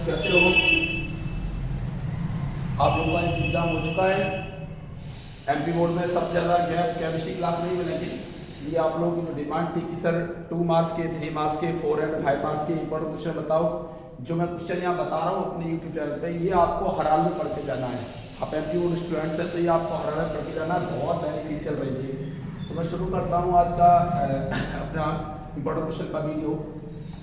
कैसे हो? आप लोगों का एग्जाम हो चुका है। एमपी बोर्ड में सबसे ज़्यादा गैप केमिस्ट्री क्लास में ही मिलेंगे, इसलिए आप लोगों की जो डिमांड थी कि सर 2 मार्क्स के, 3 मार्क्स के, 4 एंड 5 मार्क्स के इंपॉर्टेंट क्वेश्चन बताओ। जो मैं क्वेश्चन यहाँ बता रहा हूँ अपने यूट्यूब चैनल पे, ये आपको हर हाल में पढ़ के जाना है। आप एमपी बोर्ड स्टूडेंट्स हैं तो ये आपको हर हाल में पढ़ के जाना बहुत बेनिफिशियल रहेगी। तो मैं शुरू करता हूँ आज का अपना इंपॉर्टेंट क्वेश्चन का video.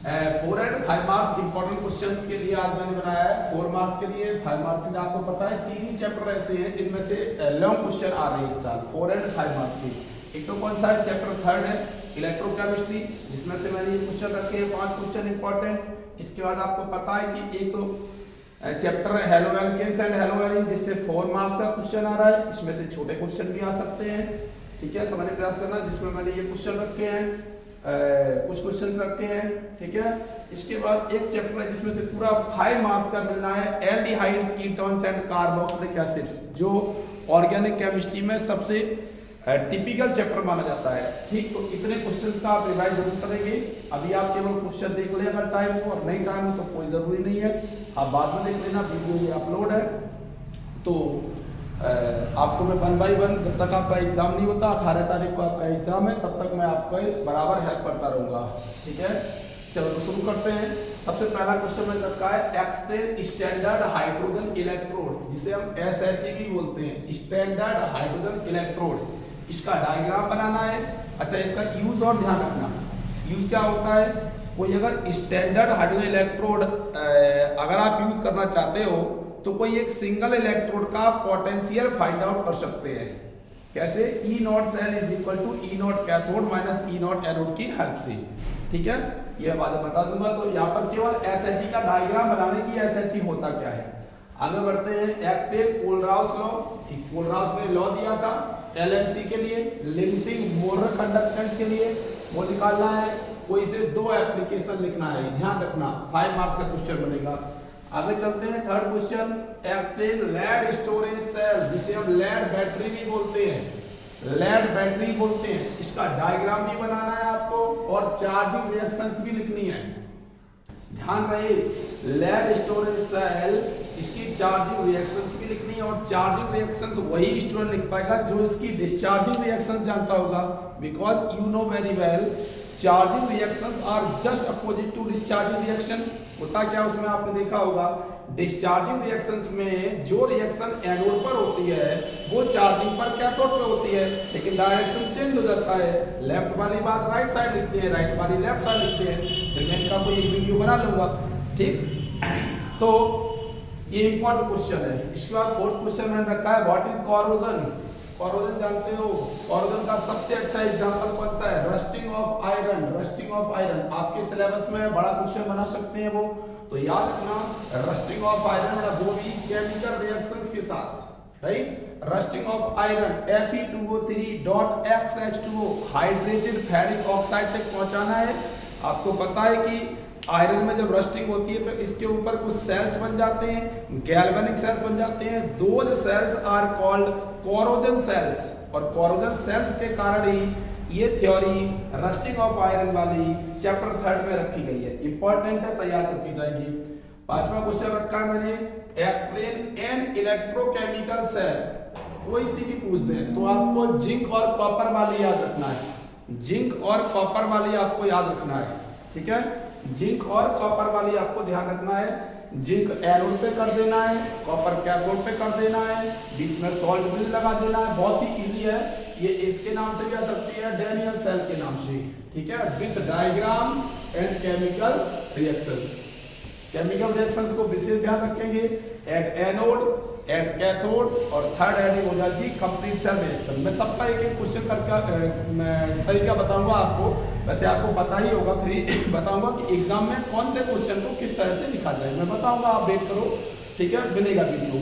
4 and 5 marks important questions के लिए आज मैंने बनाया है। 4 मार्क्स के लिए, 5 मार्क्स के लिए आपको पता है 3 ही चैप्टर ऐसे हैं जिनमें से लॉन्ग क्वेश्चन आ रहे हैं इस साल 4 एंड 5 मार्क्स के। एक तो कौन सा है? चैप्टर 3 है इलेक्ट्रोकेमिस्ट्री, जिसमें से मैंने ये क्वेश्चन रखे हैं 5 क्वेश्चन इंपॉर्टेंट। इसके बाद आपको पता है कि एक चैप्टर है halo alkanes and halo arene, जिससे 4 मार्क्स का क्वेश्चन आ रहा है। इसमें से छोटे क्वेश्चन भी आ सकते हैं, ठीक है, समझने का प्रयास करना। जिसमें मैंने ये क्वेश्चन रखे हैं, कुछ क्वेश्चंस रखे हैं, ठीक है। इसके बाद एक चैप्टर है जिसमें से पूरा 5 मार्क्स का मिलना है aldehydes, ketones and carboxylic acids, जो ऑर्गेनिक केमिस्ट्री में सबसे टिपिकल चैप्टर माना जाता है, ठीक। तो इतने क्वेश्चंस का आप रिवाइज जरूर करेंगे। अभी आप केवल क्वेश्चन देख लें अगर टाइम हो, और नहीं टाइम हो तो कोई जरूरी नहीं है, आप बाद में देख लेना, वीडियो ये अपलोड है। तो आपको मैं 1 बाय 1, जब तक आपका एग्जाम नहीं होता, 18 तारीख को आपका एग्जाम है, तब तक मैं आपको बराबर हेल्प करता रहूंगा, ठीक है। चलो तो शुरू करते हैं। सबसे पहला क्वेश्चन मैंने रखा है एक्सप्लेन स्टैंडर्ड हाइड्रोजन इलेक्ट्रोड, जिसे हम SHE भी बोलते हैं, स्टैंडर्ड हाइड्रोजन इलेक्ट्रोड। इसका डायग्राम बनाना है। अच्छा, इसका यूज और ध्यान रखना। यूज क्या होता है? कोई अगर स्टैंडर्ड हाइड्रोजन इलेक्ट्रोड अगर आप यूज करना चाहते हो तो कोई एक सिंगल इलेक्ट्रोड का पोटेंशियल फाइंड आउट कर सकते हैं। कैसे? E0 cell is equal to E0 cathode minus E0 anode की हेल्प से, ठीक है। ये बात बता दूंगा। तो यहाँ पर केवल SHE का डायग्राम बनाने की SHE होता क्या है। आगे बढ़ते हैं। Explain Kohlrausch law. कोलराउस ने लॉ दिया था LMC के लिए, लिमिटिंग मोलर कंडक्टेंस के लिए, वो निकालना है। कोई से 2 एप्लीकेशन लिखना है, ध्यान रखना, 5 मार्क्स का क्वेश्चन बनेगा। आगे चलते हैं। Third question explain lead storage cell, जिसे हम लेड बैटरी भी बोलते हैं, लेड बैटरी बोलते हैं। इसका डायग्राम भी बनाना है आपको, और चार्जिंग रिएक्शंस भी लिखनी है। ध्यान रहे, लेड स्टोरेज सेल, इसकी चार्जिंग रिएक्शंस भी लिखनी है, और चार्जिंग रिएक्शंस वही स्टूडेंट लिख पाएगा जो इसकी डिस्चार्जिंग रिएक्शन जानता होगा। Because you know very well charging reactions are just opposite to discharging reaction. होता क्या उसमें आपने देखा होगा, डिस्चार्जिंग रिएक्शंस में जो रिएक्शन एनोड पर होती है वो चार्जिंग पर कैथोड पर होती है, लेकिन डायरेक्शन चेंज हो जाता है। लेफ्ट वाली बात राइट साइड लिखते हैं, राइट वाली लेफ्ट साइड लिखते हैं। तो मैं इनका कोई एक वीडियो बना लूंगा, ठीक। तो ये इंपॉर्टेंट क्वेश्चन है। इसके बाद फोर्थ क्वेश्चन मैंने रखा है व्हाट इज कॉरोजन। कॉरोजन जानते हो? कॉरोजन का सबसे अच्छा एग्जांपल कौन सा है? Rusting of iron. Rusting of iron आपके सिलेबस में बड़ा क्वेश्चन बना सकते हैं वो, तो याद रखना रस्टिंग ऑफ आयरन, वो भी केमिकल रिएक्शंस के साथ, right. Rusting of iron Fe2O3.XH2O hydrated ferric oxide तक पहुंचाना है। आपको पता है कि आयरन में जब रस्टिंग होती है तो इसके ऊपर कुछ सेल्स बन जाते हैं, गैल्वेनिक सेल्स बन जाते हैं। Those cells are called corrosion cells, और कोरोजन सेल्स के कारण ही ये थ्योरी रस्टिंग ऑफ आयरन वाली चैप्टर 3 में रखी गई है। इंपॉर्टेंट है, तैयार की जाएगी। 5वां क्वेश्चन रखा है मैंने एक्सप्लेन एन इलेक्ट्रोकेमिकल सेल। कोई सी भी पूछ दे तो आपको जिंक और कॉपर वाली याद रखना है, जिंक और कॉपर वाली आपको याद रखना है, ठीक है। जिंक और कॉपर वाली आपको ध्यान रखना है। जिंक एनोड पे कर देना है, कॉपर कैथोड पे कर देना है, बीच में सॉल्ट ब्रिज लगा देना है। बहुत ही इजी है ये, इसके नाम से भी आ सकती है डैनियल सेल के नाम से, ठीक है, with diagram and chemical reactions. Chemical reactions को विशेष ध्यान रखेंगे। एट एनोड, एट कैथोड, और थर्ड एडिंग हो जाएगी कंप्लीट सेल रिएक्शन। मैं सबका एक एक क्वेश्चन करके तरीका बताऊंगा आपको, वैसे आपको पता ही होगा, फिर बताऊंगा कि एग्जाम में कौन से क्वेश्चन को किस तरह से लिखा जाए, मैं बताऊंगा, आप वेट करो, ठीक है, मिलेगा वीडियो।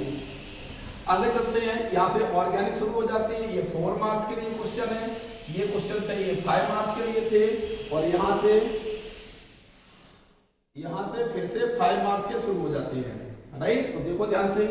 आगे चलते हैं। यहाँ से ऑर्गेनिक शुरू हो जाती है। ये 4 मार्क्स के लिए क्वेश्चन है, ये क्वेश्चन थे, ये 5 मार्क्स के लिए थे, और यहाँ से फिर से 5 मार्क्स के शुरू हो जाते हैं, राइट। तो देखो ध्यान से,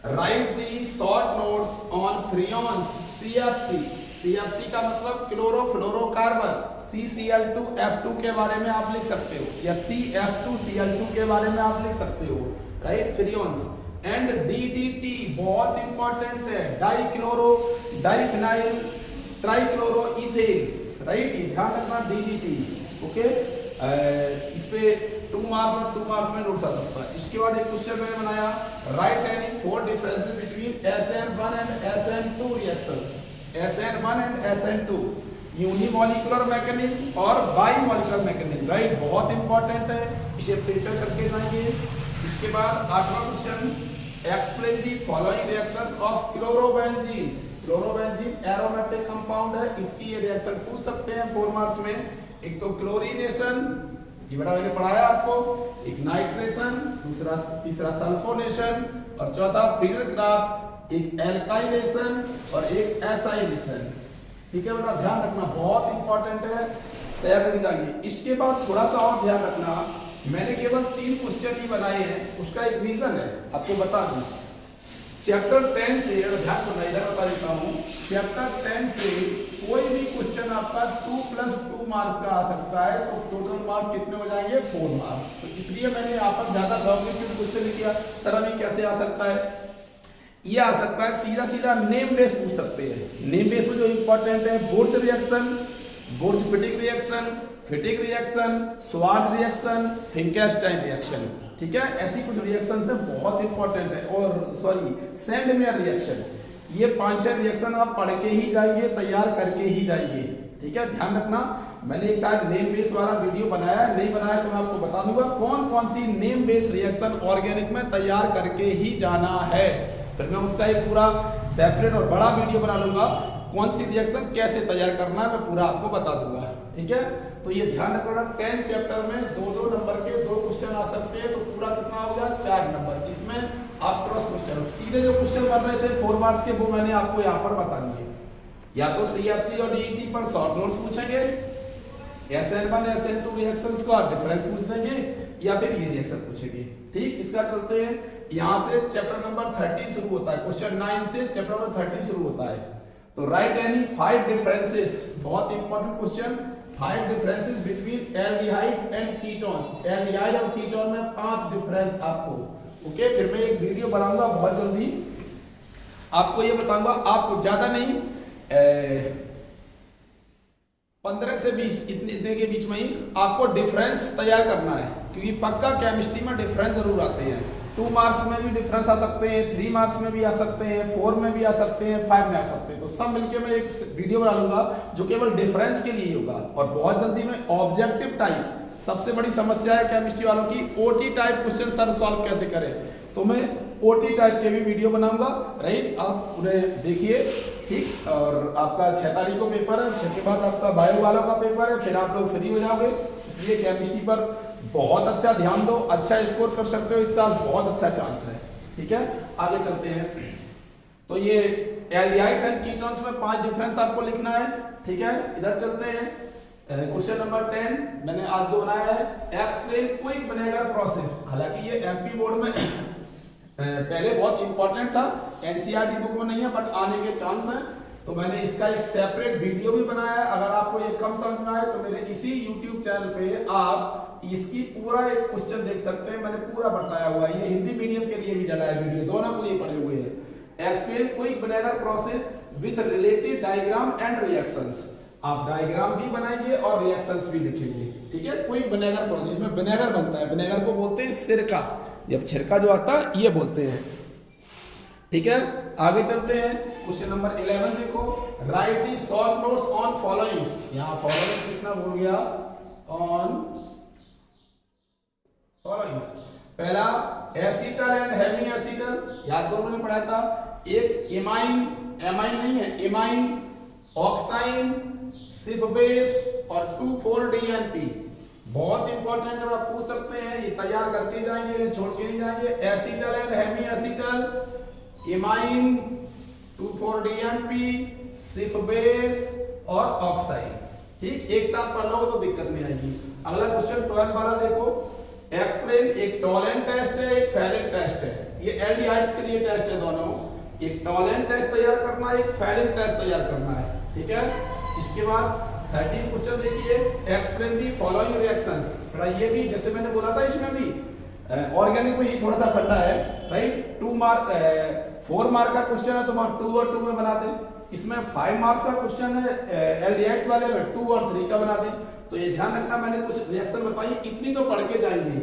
right the short notes on freons CFC। CFC का मतलब क्लोरोफ्लोरोकार्बन, CCl2F2 के बारे में आप लिख सकते हो, या CF2Cl2 के बारे में आप लिख सकते हो, राइट, फ्रियोन्स। एंड DDT बहुत इंपॉर्टेंट है, डाइक्लोरो डाइफिनाइल ट्राइक्लोरोइथेन, राइट, ये ध्यान रखना DDT, ओके। इस पे 2 मार्क्स और 2 मार्क्स में नोट्स आ सकता है। इसके बाद एक क्वेश्चन मैंने बनाया, right any 4 differences between SN1 and SN2 reactions, SN1 and SN2, unimolecular mechanism और बाइमॉलिक्यूलर मैकेनिज्म, राइट, बहुत इंपॉर्टेंट है, इसे फिल्टर करके जाएंगे। इसके बाद 8वां question, explain the following reactions of chlorobenzene, chlorobenzene aromatic compound है, इसकी ये रिएक्शन पूछ सकते हैं 4 मार्क्स में। एक तो क्लोरीनेशन, ये बड़ा मैंने पढ़ाया आपको, एक नाइट्रेशन, तीसरा सल्फोनेशन और चौथा फ्रीडलक्राफ्ट, एक एल्काइलेशन और एक एसाइलेशन, ठीक है बेटा, ध्यान रखना, बहुत इंपॉर्टेंट है, तैयार करके जाएंगे। इसके बाद थोड़ा सा और ध्यान रखना, मैंने केवल 3 क्वेश्चन ही बनाए हैं, उसका एक रीजन है, आपको बता दूं। चैप्टर 10 से, ध्यान से मैं इधर बता देता हूँ, चैप्टर 10 से कोई भी क्वेश्चन आपका 2+2 मार्क्स का आ सकता है, तो टोटल मार्क्स कितने हो जाएंगे, 4 मार्क्स। तो इसलिए मैंने यहाँ पर ज्यादा लॉन्ग क्वेश्चन नहीं किया। सर अभी कैसे आ सकता है, ये आ सकता है सीधा सीधा नेम बेस पूछ सकते हैं। नेम बेस में जो इंपॉर्टेंट है, Borch reaction, Borch फिटिक reaction, फिटिक reaction, स्वार्ज reaction, फिंकेस्टाइन reaction, ठीक है, ऐसी कुछ रिएक्शन है बहुत इंपॉर्टेंट है। और सॉरी, सेंडमेयर रिएक्शन, ये 5-6 रिएक्शन आप पढ़ के ही जाएंगे, तैयार करके ही जाएंगे, ठीक है, ध्यान रखना। मैंने एक साथ नेम बेस वाला वीडियो बनाया है, नहीं बनाया तो मैं आपको बता दूंगा कौन कौन सी नेम बेस रिएक्शन ऑर्गेनिक में तैयार करके ही जाना है, फिर मैं उसका एक पूरा सेपरेट और बड़ा वीडियो बना लूंगा, कौन सी रिएक्शन कैसे तैयार करना है मैं पूरा आपको बता दूंगा, ठीक है। तो ये ध्यान रखना, 10 चैप्टर में 2-2 नंबर के 2 क्वेश्चन आ सकते हैं, तो पूरा कितना हो गया, 4 नंबर। इसमें आप क्रॉस क्वेश्चन, सीधे जो क्वेश्चन बन रहे थे 4 मार्क्स के, वो मैंने आपको यहाँ पर बता दिए। या तो CFC और DET पर शॉर्ट नोट्स पूछेंगे, SN1 SN2 रिएक्शंस का डिफरेंस पूछ देंगे, या फिर ये रिएक्शन पूछेंगे, ठीक। इसका चलते हैं, यहाँ से चैप्टर नंबर 30 शुरू होता है, क्वेश्चन 9 से चैप्टर नंबर 30 शुरू होता है। तो राइट एनी 5 डिफरेंसेस, बहुत important question, 5 differences between aldehydes and ketones, aldehyde और कीटोन में 5 डिफरेंस आपको, ओके। फिर मैं एक वीडियो बनाऊंगा बहुत जल्दी, आपको ये बताऊंगा, आपको ज्यादा नहीं 15 से 20 इतने के बीच में ही आपको डिफरेंस तैयार करना है, क्योंकि पक्का केमिस्ट्री में डिफरेंस जरूर आते हैं। 2 मार्क्स में भी डिफरेंस आ सकते हैं, 3 मार्क्स में भी आ सकते हैं, 4 में भी आ सकते हैं, 5 में आ सकते हैं। तो सब मिलके मैं एक वीडियो बना लूंगा जो केवल डिफरेंस के लिए होगा। और बहुत जल्दी में ऑब्जेक्टिव टाइप, सबसे बड़ी समस्या है केमिस्ट्री वालों की, OT type question sir solve कैसे करें, तो मैं OT टाइप के भी वीडियो बनाऊंगा, राइट, आप उन्हें देखिए, ठीक। और आपका 6 तारीख को पेपर है, 6 के बाद आपका बायो वालों का पेपर है, फिर आप लोग फ्री हो जाओगे। इसलिए केमिस्ट्री पर बहुत अच्छा ध्यान दो, अच्छा स्कोर कर सकते हो इस साल, बहुत अच्छा चांस है, ठीक है। आगे चलते हैं, तो ये एल्डिहाइड्स एंड कीटोन्स में 5 डिफरेंस आपको लिखना है, ठीक है। इधर चलते हैं, क्वेश्चन नंबर 10 मैंने आज जो बनाया है, एक्सप्लेन क्विक विनेगर प्रोसेस। हालांकि ये MP बोर्ड में पहले बहुत इंपॉर्टेंट था, NCERT बुक में नहीं है, बट आने के चांस है, तो मैंने इसका एक सेपरेट वीडियो भी बनाया है। अगर आपको ये कम समझ में आए तो मेरे इसी YouTube चैनल पे आप इसकी पूरा एक क्वेश्चन देख सकते हैं, मैंने पूरा बताया हुआ है, ये हिंदी मीडियम के लिए भी डाला है वीडियो, दोनों के लिए पड़े हुए हैं। Explain quick vinegar process with related diagram and reactions, आप डायग्राम भी बनाएंगे और रिएक्शंस भी लिखेंगे, ठीक है। क्विक विनेगर प्रोसेस, इसमें विनेगर बनता है, विनेगर को बोलते हैं सिरका, जब छिरका जो आता है ये बोलते हैं, ठीक है। आगे चलते हैं, क्वेश्चन नंबर 11 देखो, right the short notes on followings, यहाँ फॉलोइंग्स लिखना भूल गया, ऑन फॉलोइंग्स। पहला एसीटल एंड हेमी एसीटल, याद करो मैंने पढ़ाया था, एक एमाइन, एमाइन नहीं है, एमाइन, ऑक्साइन, सिफ बेस और 2,4-DNP, बहुत इंपॉर्टेंट है, आप पूछ सकते हैं, ये तैयार करके जाएंगे, इन्हें छोड़ के नहीं जाएंगे। Acetal and hemi acetal, amine, 2,4-DNP, Schiff base और ऑक्साइन, ठीक, एक साथ पढ़ लोगे तो दिक्कत नहीं आएगी। अगला क्वेश्चन 12 वाला देखो, एक्सप्लेन, एक टॉलेंट टेस्ट है, एक फेरिक टेस्ट है, ये एल्डिहाइड्स के लिए टेस्ट है दोनों, एक टॉलेंट टेस्ट तैयार करना है, एक फेरिक टेस्ट तैयार करना है। ठीक है। इसके बाद 13 क्वेश्चन देखिए, एक्सप्लेन दी फॉलोइंग रिएक्शंस। थोड़ा ये भी जैसे मैंने बोला था इसमें भी ऑर्गेनिक में ये थोड़ा सा फंडा है, राइट। 4 मार्क का क्वेश्चन है तो हम 2 और 2 में बनाते हैं। इसमें 5 मार्क्स का क्वेश्चन है एलडीएक्स वाले में 2 और 3 का बनाते हैं। तो ये ध्यान रखना, मैंने कुछ रिएक्शन बताई, इतनी तो पढ़ के जाएंगे।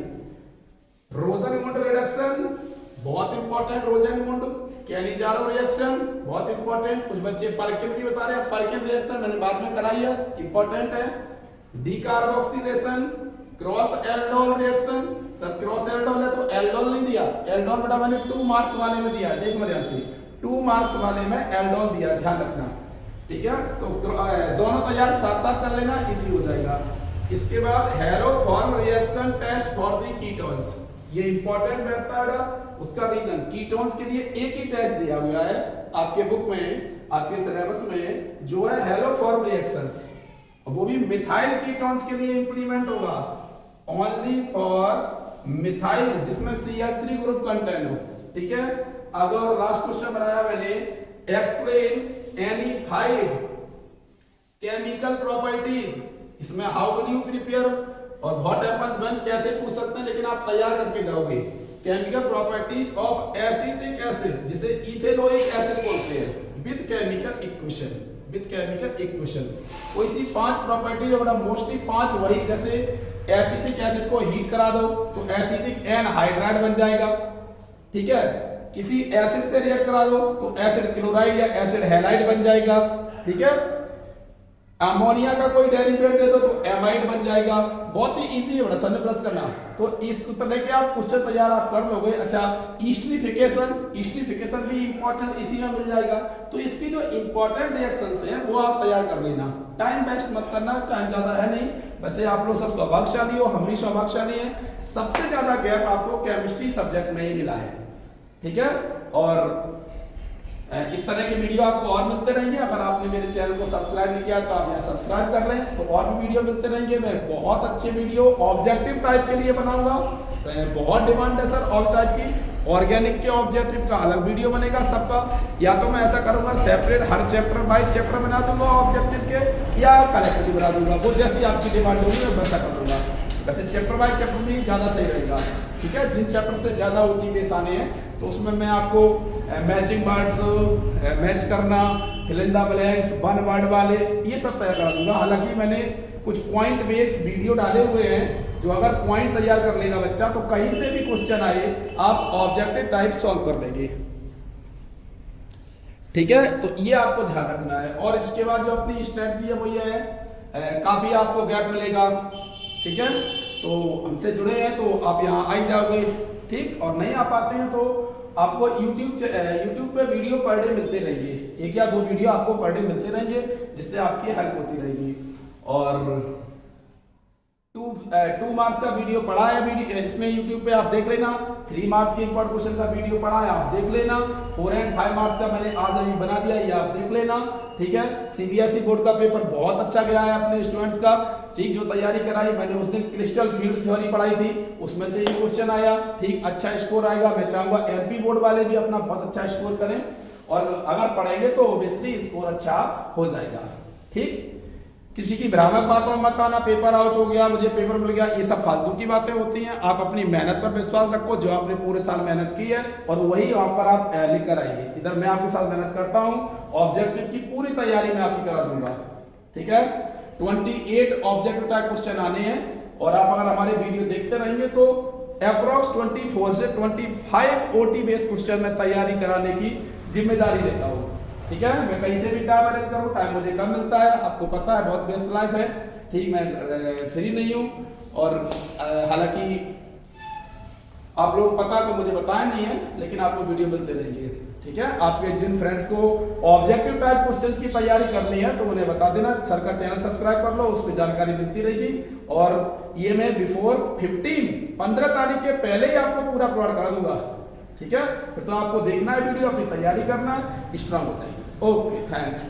रोजनमुंड रिडक्शन बहुत इंपॉर्टेंट, रोजनमुंड। कैनिजारो रिएक्शन बहुत इंपॉर्टेंट। कुछ बच्चे परकिन भी बता रहे हैं, परकिन रिएक्शन मैंने बाद में कराई है, इंपॉर्टेंट है। Decarboxylation, cross aldol reaction. Sir cross aldol है तो एल्डोल नहीं दिया, एल्डोल बेटा मैंने 2 मार्क्स वाले में दिया, देखना ध्यान से, 2 मार्क्स वाले में एल्डोल दिया, ध्यान रखना, ठीक है। तो दोनों तैयार साथ साथ कर लेना, इजी हो जाएगा। इसके बाद haloform reaction test for the ketones, ये इंपॉर्टेंट बैठता है। उसका रीजन, कीटोन्स के लिए एक ही टेस्ट दिया गया है आपके बुक में, आपके सिलेबस में, जो है हेलोफॉर्म रिएक्शंस, वो भी मिथाइल कीटोन्स के लिए इंप्लीमेंट होगा, ओनली फॉर मिथाइल जिसमें CH3 ग्रुप कंटेंट हो, ठीक है। अगर लास्ट क्वेश्चन बनाया मैंने, एक्सप्लेन एनी 5 केमिकल प्रॉपर्टीज, इसमें हाउ विल यू प्रिपेयर और व्हाट हैपेंस व्हेन कैसे पूछ सकते हैं, लेकिन आप तैयार करके जाओगे। Chemical properties of acetic acid, जिसे इथेनोइक एसिड बोलते हैं, with chemical equation, with chemical equation. कोई सी 5 प्रॉपर्टी है बड़ा, मोस्टली 5 वही, जैसे एसिटिक एसिड को हीट करा दो तो एसिटिक एनहाइड्राइड बन जाएगा, ठीक है। किसी एसिड से रिएक्ट करा दो तो एसिड क्लोराइड या एसिड हैलाइड बन जाएगा, ठीक है। अमोनिया का कोई डेरिवेट दे दो तो एमाइड बन जाएगा। बहुत ही इजी है बड़ा, समय प्लस करना। तो इसको तरह के आप क्वेश्चन तैयार आप कर लोगे। अच्छा, ईस्ट्रीफिकेशन, ईस्ट्रीफिकेशन भी इंपॉर्टेंट इसी में मिल जाएगा। तो इसकी जो इंपॉर्टेंट रिएक्शंस हैं वो आप तैयार कर लेना, टाइम वेस्ट मत करना, टाइम ज्यादा है नहीं। वैसे आप लोग सब सौभाग्यशाली हो, हम भी सौभाग्यशाली हैं। सबसे ज्यादा गैप आपको केमिस्ट्री सब्जेक्ट में ही मिला है, ठीक है। और इस तरह के वीडियो आपको और मिलते रहेंगे। अगर आपने मेरे चैनल को सब्सक्राइब नहीं किया तो आप यहाँ सब्सक्राइब कर लें, तो और भी वीडियो मिलते रहेंगे। मैं बहुत अच्छे वीडियो ऑब्जेक्टिव टाइप के लिए बनाऊंगा, बहुत डिमांड है सर ऑल टाइप की। ऑर्गेनिक के ऑब्जेक्टिव का अलग वीडियो बनेगा सबका, या तो मैं ऐसा करूंगा separate her chapter by chapter बना दूंगा ऑब्जेक्टिव के, या कलेक्टिव बना दूंगा, वो जैसी आपकी डिमांड होगी मैं वैसा कर दूंगा। वैसे चैप्टर बाय चैप्टर में ज्यादा सही रहेगा, ठीक है। जिन चैप्टर से ज्यादा होती बेस आने हैं तो उसमें मैं आपको मैचिंग वर्ड्स, मैच करना, fill in the blanks, one word वाले, ये सब तैयार करा दूंगा। हालांकि मैंने कुछ पॉइंट बेस वीडियो डाले हुए हैं, जो अगर पॉइंट तैयार कर लेगा बच्चा तो कहीं से भी क्वेश्चन आए आप ऑब्जेक्टिव टाइप सॉल्व कर लेंगे, ठीक है। तो ये आपको ध्यान रखना है। और इसके बाद जो अपनी स्ट्रेटजी है वो ये है, काफी आपको गैप मिलेगा, ठीक है। तो हमसे जुड़े हैं तो आप यहाँ आ ही जाओगे, ठीक। और नहीं आ पाते हैं तो आपको YouTube पे वीडियो पर डे मिलते रहेंगे, 1 या 2 वीडियो आपको पर डे मिलते रहेंगे, जिससे आपकी हेल्प होती रहेगी। और 2 मार्क्स का वीडियो पढ़ा है वीडियो इसमें YouTube पे आप देख लेना। 3 मार्क्स के इंपॉर्टेंट क्वेश्चन का वीडियो पढ़ा है, आप देख लेना। 4 एंड 5 मार्क्स का मैंने आज अभी बना दिया, ये आप देख लेना, ठीक है। CBSE बोर्ड का पेपर बहुत अच्छा गया है अपने स्टूडेंट्स का, ठीक। जो तैयारी कराई मैंने उस दिन क्रिस्टल फील्ड थ्योरी पढ़ाई थी, उसमें से ही क्वेश्चन आया, ठीक। अच्छा स्कोर आएगा। मैं चाहूंगा MP बोर्ड वाले भी अपना बहुत अच्छा स्कोर करें, और अगर पढ़ेंगे तो ऑब्वियसली स्कोर अच्छा हो जाएगा, ठीक। किसी की भ्रामक बातों में मत आना, पेपर आउट हो गया, मुझे पेपर मिल गया, ये सब फालतू की बातें होती हैं। आप अपनी मेहनत पर विश्वास रखो, जो आपने पूरे साल मेहनत की है और वही वहां पर आप लिख कर आएंगे। इधर मैं आपके साथ मेहनत करता हूँ, ऑब्जेक्टिव की पूरी तैयारी मैं आपकी करा दूंगा, ठीक है। 28 ऑब्जेक्टिव टाइप क्वेश्चन आने हैं, और आप अगर हमारे वीडियो देखते रहेंगे तो अप्रोक्स 24 से 25 OT बेस्ड क्वेश्चन में तैयारी कराने की जिम्मेदारी लेता हूँ, ठीक है। मैं कहीं से भी टाइम अरेंज करूँ, टाइम मुझे कम मिलता है, आपको पता है, बहुत व्यस्त लाइफ है, ठीक। मैं फ्री नहीं हूँ, और हालांकि आप लोग पता तो मुझे बताया नहीं है, लेकिन आपको वीडियो मिलते रहेंगे, ठीक है। आपके जिन फ्रेंड्स को ऑब्जेक्टिव टाइप क्वेश्चंस की तैयारी करनी है तो उन्हें बता देना, सर का चैनल सब्सक्राइब कर लो, उस पर जानकारी मिलती रहेगी। और ये मैं बिफोर 15 तारीख के पहले ही आपको पूरा प्रोवाइड करा दूंगा, ठीक है। फिर तो आपको देखना है वीडियो, अपनी तैयारी करना, स्ट्रांग हो जाएगी। Okay, thanks.